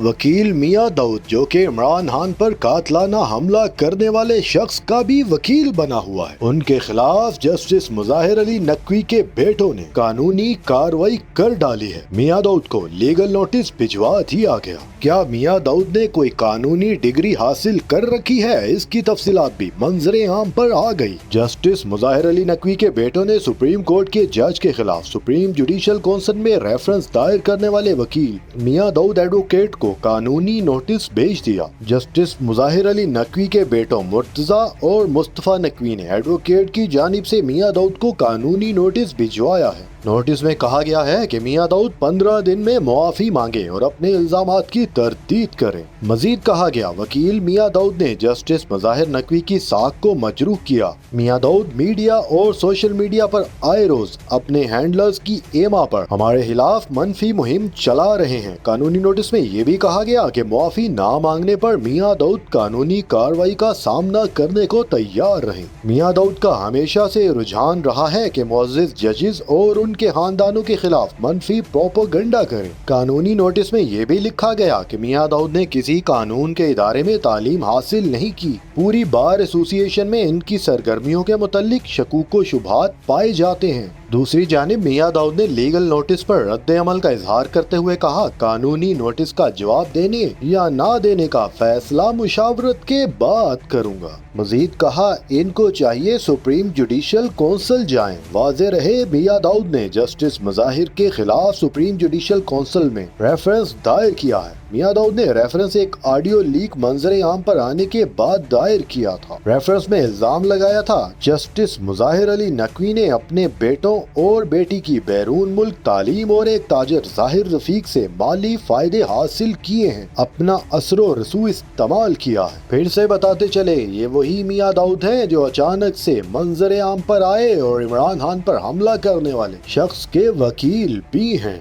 وکیل میاں داؤد جو کہ عمران خان پر قاتلانہ حملہ کرنے والے شخص کا بھی وکیل بنا ہوا ہے، ان کے خلاف جسٹس مظاہر علی نقوی کے بیٹوں نے قانونی کارروائی کر ڈالی ہے۔ میاں داؤد کو لیگل نوٹس بھجوا دیا گیا۔ کیا میاں داؤد نے کوئی قانونی ڈگری حاصل کر رکھی ہے؟ اس کی تفصیلات بھی منظر عام پر آ گئی۔ جسٹس مظاہر علی نقوی کے بیٹوں نے سپریم کورٹ کے جج کے خلاف سپریم جوڈیشل کونسل میں ریفرنس دائر کرنے والے وکیل میاں داؤد ایڈوکیٹ کو قانونی نوٹس بھیج دیا۔ جسٹس مظاہر علی نقوی کے بیٹوں مرتضی اور مصطفیٰ نقوی نے ایڈوکیٹ کی جانب سے میاں داؤد کو قانونی نوٹس بھجوایا ہے۔ نوٹس میں کہا گیا ہے کہ میاں داؤد 15 دن میں معافی مانگے اور اپنے الزامات کی تردید کریں۔ مزید کہا گیا وکیل میاں داؤد نے جسٹس مظاہر نقوی کی ساکھ کو مجروح کیا۔ میاں داؤد میڈیا اور سوشل میڈیا پر آئے روز اپنے ہینڈلرز کی ایما پر ہمارے خلاف منفی مہم چلا رہے ہیں۔ قانونی نوٹس میں یہ بھی کہا گیا کہ معافی نہ مانگنے پر میاں داؤد قانونی کارروائی کا سامنا کرنے کو تیار رہیں۔ میاں داؤد کا ہمیشہ سے رجحان رہا ہے کہ معزز ججز اور ان کے خاندانوں کے خلاف منفی پروپیگنڈا کریں۔ قانونی نوٹس میں یہ بھی لکھا گیا کہ میاں داؤد نے کسی قانون کے ادارے میں تعلیم حاصل نہیں کی۔ پوری بار ایسوسی ایشن میں ان کی سرگرمیوں کے متعلق شکوک و شبہات پائے جاتے ہیں۔ دوسری جانب میاں داؤد نے لیگل نوٹس پر رد عمل کا اظہار کرتے ہوئے کہا قانونی نوٹس کا جواب دینے یا نہ دینے کا فیصلہ مشاورت کے بعد کروں گا۔ مزید کہا ان کو چاہیے سپریم جوڈیشل کونسل جائیں۔ واضح رہے میاں داؤد نے جسٹس مظاہر کے خلاف سپریم جوڈیشل کونسل میں ریفرنس دائر کیا ہے۔ میاں داؤد نے ریفرنس ایک آڈیو لیک منظر عام پر آنے کے بعد دائر کیا تھا۔ ریفرنس میں الزام لگایا تھا جسٹس مظاہر علی نقوی نے اپنے بیٹوں اور بیٹی کی بیرون ملک تعلیم اور ایک تاجر ظاہر رفیق سے مالی فائدے حاصل کیے ہیں، اپنا اثر و رسوخ استعمال کیا ہے۔ پھر سے بتاتے چلے یہ وہی میاں داؤد ہیں جو اچانک سے منظر عام پر آئے اور عمران خان پر حملہ کرنے والے شخص کے وکیل بھی ہیں۔